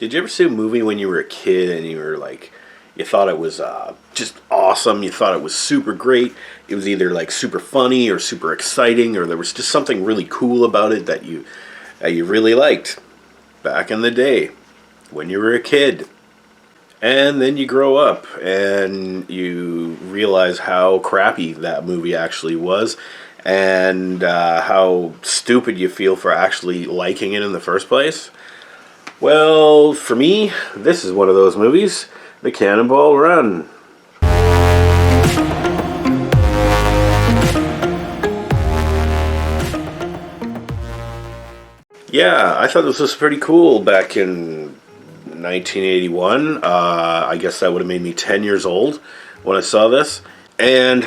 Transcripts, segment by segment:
Did you ever see a movie when you were a kid and you were like, you thought it was just awesome, you thought it was super great, it was either like super funny or super exciting, or there was just something really cool about it that you really liked back in the day when you were a kid? And then you grow up and you realize how crappy that movie actually was, and how stupid you feel for actually liking it in the first place. Well, for me, this is one of those movies, the Cannonball Run. Yeah, I thought this was pretty cool back in 1981. I guess that would have made me 10 years old when I saw this. And,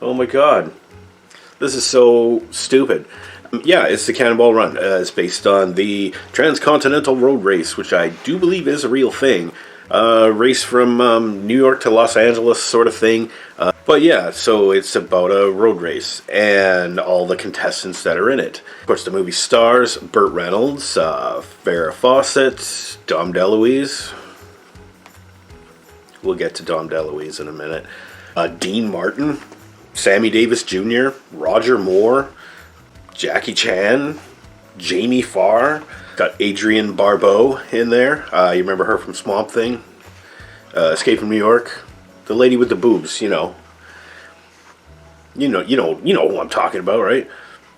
oh my god, this is so stupid. Yeah, it's the Cannonball Run. It's based on the Transcontinental Road Race, which I do believe is a real thing. Race from New York to Los Angeles sort of thing. But yeah, so it's about a road race and all the contestants that are in it. Of course, the movie stars Burt Reynolds, Farrah Fawcett, Dom DeLuise. We'll get to Dom DeLuise in a minute. Dean Martin, Sammy Davis Jr., Roger Moore, Jackie Chan, Jamie Farr, got Adrienne Barbeau in there. You remember her from Swamp Thing? Escape from New York, the lady with the boobs. You know who I'm talking about, right?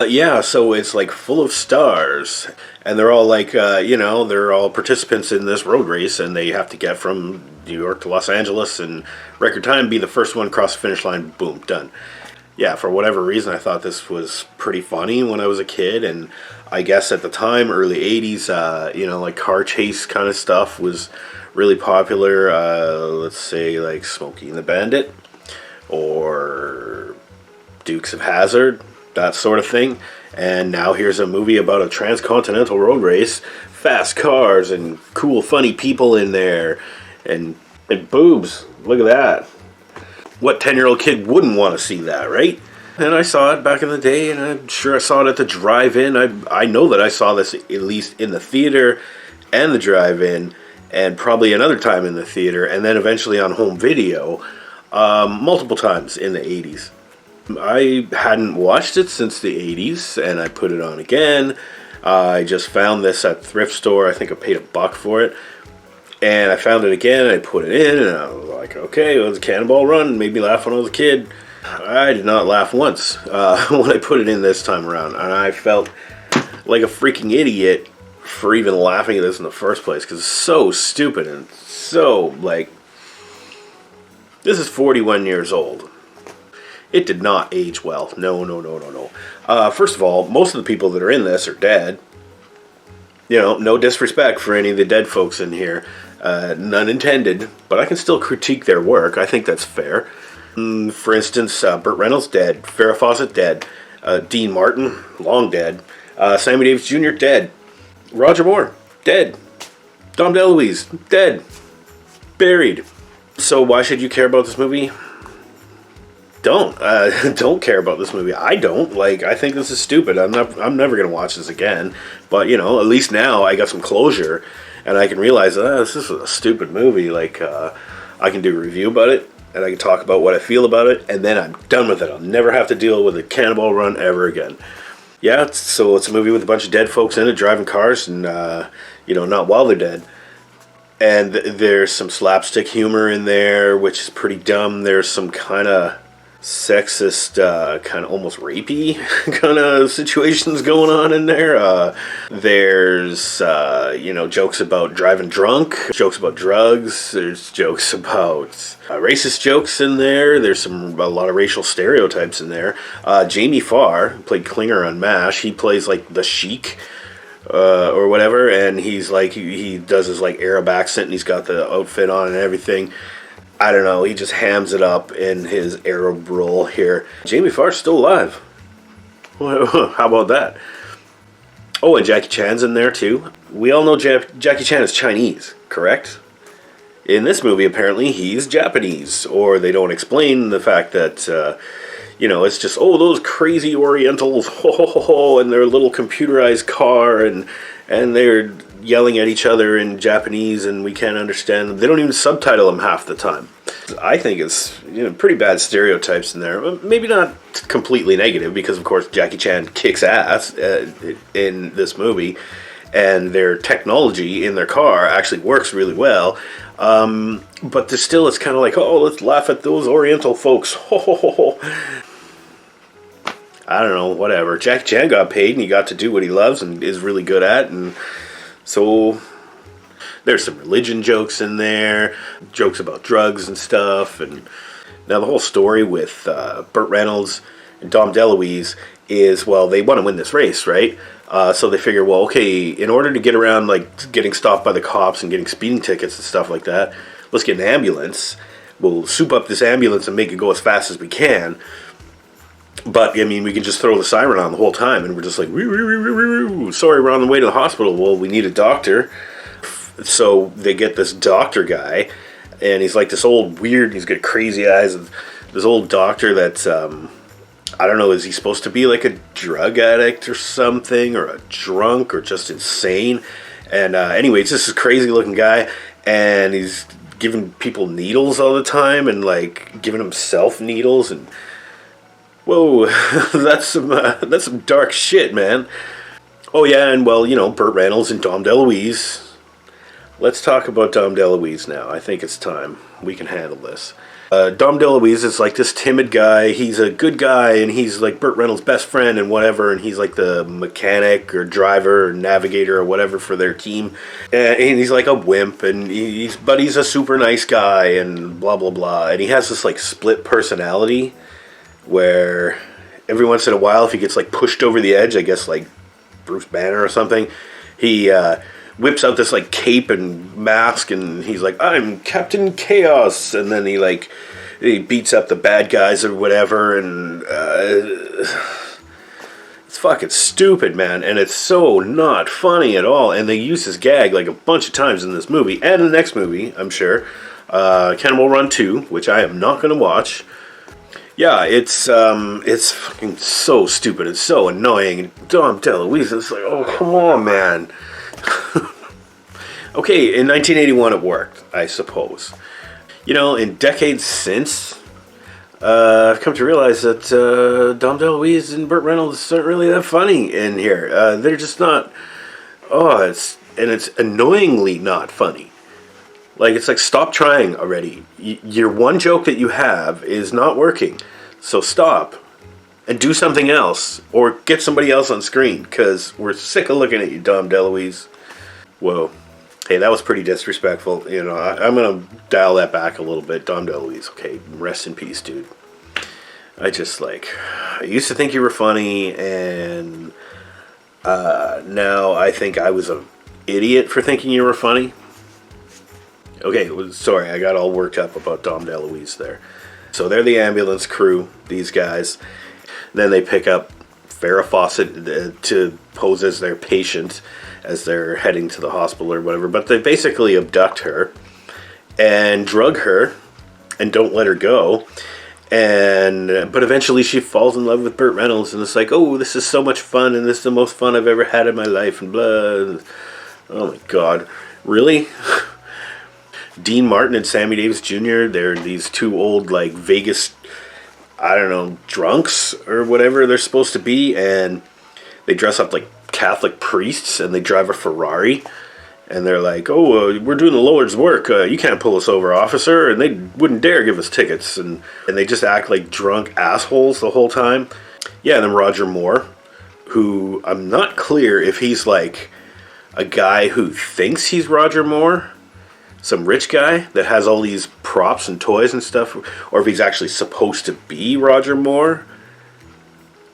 Yeah, so it's like full of stars, and they're all like, they're all participants in this road race, and they have to get from New York to Los Angeles in record time, be the first one across the finish line. Boom, done. Yeah, for whatever reason, I thought this was pretty funny when I was a kid, and I guess at the time, early 80s, like car chase kind of stuff was really popular. Let's say like Smokey and the Bandit, or Dukes of Hazzard, that sort of thing. And now here's a movie about a transcontinental road race, fast cars, and cool, funny people in there, and boobs. Look at that. What 10-year-old kid wouldn't want to see that, right? And I saw it back in the day, and I'm sure I saw it at the drive-in. I know that I saw this at least in the theater and the drive-in, and probably another time in the theater, and then eventually on home video, multiple times in the 80s. I hadn't watched it since the 80s, and I put it on again. I just found this at thrift store. I think I paid $1 for it. And I found it again, and I put it in, and I was like, okay, it was a Cannonball Run. It made me laugh when I was a kid. I did not laugh once when I put it in this time around. And I felt like a freaking idiot for even laughing at this in the first place, because it's so stupid and so, like, this is 41 years old. It did not age well. No. First of all, most of the people that are in this are dead. No disrespect for any of the dead folks in here. None intended, but I can still critique their work. I think that's fair. For instance, Burt Reynolds, dead. Farrah Fawcett, dead. Dean Martin, long dead. Sammy Davis Jr., dead. Roger Moore, dead. Dom DeLuise, dead. Buried. So why should you care about this movie? Don't care about this movie. I don't. I think this is stupid. I'm never going to watch this again. But, at least now I got some closure, and I can realize, this is a stupid movie. I can do a review about it, and I can talk about what I feel about it, and then I'm done with it. I'll never have to deal with a Cannonball Run ever again. Yeah, so it's a movie with a bunch of dead folks in it, driving cars, and, not while they're dead. And there's some slapstick humor in there, which is pretty dumb. There's some kind of sexist, kind of almost rapey kind of situations going on in there. There's, jokes about driving drunk, jokes about drugs. There's jokes about racist jokes in there. There's a lot of racial stereotypes in there. Jamie Farr, who played Klinger on MASH, he plays like the Sheik, or whatever, and he's like, he does his like Arab accent, and he's got the outfit on and everything. I don't know, he just hams it up in his Arab role here. Jamie Farr's still alive. How about that? Oh, and Jackie Chan's in there too. We all know Jackie Chan is Chinese, correct? In this movie, apparently, he's Japanese. Or they don't explain the fact that, it's just, those crazy Orientals, and their little computerized car, and they're yelling at each other in Japanese and we can't understand them. They don't even subtitle them half the time. I think it's pretty bad stereotypes in there. Maybe not completely negative, because of course Jackie Chan kicks ass in this movie, and their technology in their car actually works really well. But there's still, it's kind of like, oh, let's laugh at those Oriental folks. I don't know, whatever. Jackie Chan got paid and he got to do what he loves and is really good at, and so there's some religion jokes in there, jokes about drugs and stuff. And now the whole story with Burt Reynolds and Dom DeLuise is, well, they want to win this race, right? So they figure, well, okay, in order to get around, like, getting stopped by the cops and getting speeding tickets and stuff like that, let's get an ambulance. We'll soup up this ambulance and make it go as fast as we can. But, I mean, we can just throw the siren on the whole time, and we're just like, sorry, we're on the way to the hospital. Well, we need a doctor. So they get this doctor guy, and he's like this old weird, he's got crazy eyes. This old doctor that's, I don't know, is he supposed to be like a drug addict or something, or a drunk, or just insane? And anyway, it's just this crazy looking guy, and he's giving people needles all the time, and like giving himself needles, and whoa, that's some dark shit, man. Oh yeah, and well, Burt Reynolds and Dom DeLuise. Let's talk about Dom DeLuise now. I think it's time. We can handle this. Dom DeLuise is like this timid guy. He's a good guy, and he's like Burt Reynolds' best friend and whatever, and he's like the mechanic or driver or navigator or whatever for their team. And he's like a wimp, and but he's a super nice guy and blah, blah, blah. And he has this like split personality where every once in a while, if he gets like pushed over the edge, I guess like Bruce Banner or something, he whips out this like cape and mask, and he's like, I'm Captain Chaos, and then he beats up the bad guys or whatever, and it's fucking stupid, man, and it's so not funny at all. And they use this gag like a bunch of times in this movie and in the next movie, I'm sure. Cannonball Run 2, which I am not going to watch. Yeah, it's fucking so stupid. It's so annoying. And Dom DeLuise is like, oh, come on, man. Okay, in 1981 it worked, I suppose. In decades since, I've come to realize that Dom DeLuise and Burt Reynolds aren't really that funny in here. They're just not. It's annoyingly not funny. Like, it's like, stop trying already. Your one joke that you have is not working. So stop and do something else, or get somebody else on screen, because we're sick of looking at you, Dom DeLuise. Whoa. Hey, that was pretty disrespectful. I'm going to dial that back a little bit. Dom DeLuise, okay, rest in peace, dude. I used to think you were funny, and now I think I was an idiot for thinking you were funny. Okay, sorry, I got all worked up about Dom DeLuise there. So they're the ambulance crew, these guys. Then they pick up Farrah Fawcett to pose as their patient as they're heading to the hospital or whatever. But they basically abduct her and drug her and don't let her go. But eventually she falls in love with Burt Reynolds, and it's like, oh, this is so much fun, and this is the most fun I've ever had in my life, and blah. Oh my God, really? Dean Martin and Sammy Davis Jr., they're these two old, like, Vegas, I don't know, drunks or whatever they're supposed to be, and they dress up like Catholic priests, and they drive a Ferrari, and they're like, oh, we're doing the Lord's work, you can't pull us over, officer, and they wouldn't dare give us tickets, and they just act like drunk assholes the whole time. Yeah, and then Roger Moore, who I'm not clear if he's like a guy who thinks he's Roger Moore, some rich guy that has all these props and toys and stuff, or if he's actually supposed to be Roger Moore,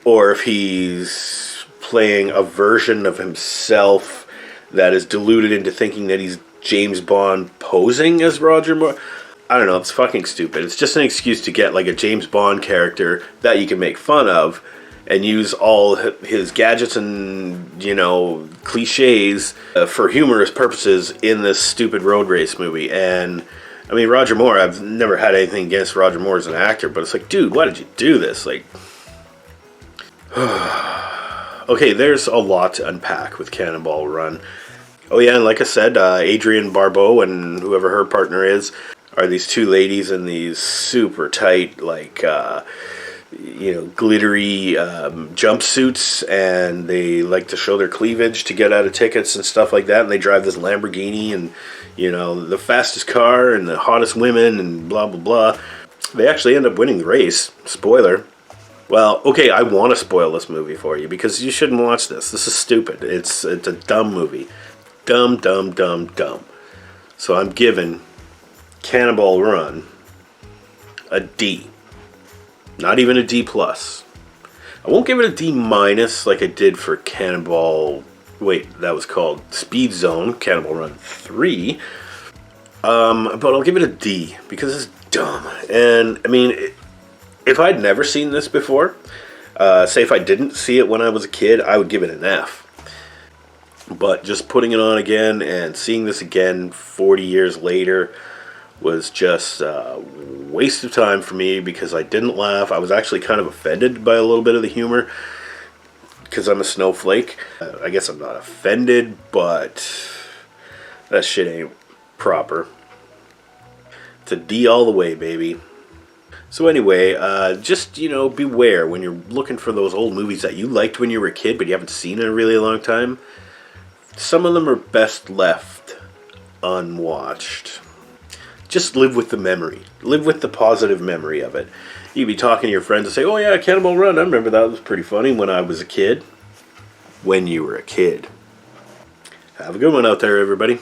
or if he's playing a version of himself that is deluded into thinking that he's James Bond posing as Roger Moore. I don't know, it's fucking stupid. It's just an excuse to get like a James Bond character that you can make fun of and use all his gadgets and, cliches for humorous purposes in this stupid road race movie. And, I mean, Roger Moore, I've never had anything against Roger Moore as an actor, but it's like, dude, why did you do this? Like, okay, there's a lot to unpack with Cannonball Run. Oh yeah, and like I said, Adrienne Barbeau and whoever her partner is are these two ladies in these super tight, like glittery jumpsuits, and they like to show their cleavage to get out of tickets and stuff like that. And they drive this Lamborghini, and the fastest car and the hottest women and blah blah blah. They actually end up winning the race. Spoiler. Well, okay, I want to spoil this movie for you because you shouldn't watch this. This is stupid. It's a dumb movie. Dumb, dumb, dumb, dumb. So I'm giving Cannonball Run a D. Not even a D plus. I won't give it a D minus like I did for Cannonball. Wait, that was called Speed Zone, Cannonball Run 3. But I'll give it a D because it's dumb. And I mean, if I'd never seen this before, say if I didn't see it when I was a kid, I would give it an F. But just putting it on again and seeing this again 40 years later was just a waste of time for me because I didn't laugh. I was actually kind of offended by a little bit of the humor because I'm a snowflake. I guess I'm not offended, but that shit ain't proper. It's a D all the way, baby. So anyway, just, beware when you're looking for those old movies that you liked when you were a kid but you haven't seen in a really long time. Some of them are best left unwatched. Just live with the memory. Live with the positive memory of it. You'd be talking to your friends and say, oh yeah, Cannonball Run, I remember that was pretty funny when I was a kid. When you were a kid. Have a good one out there, everybody.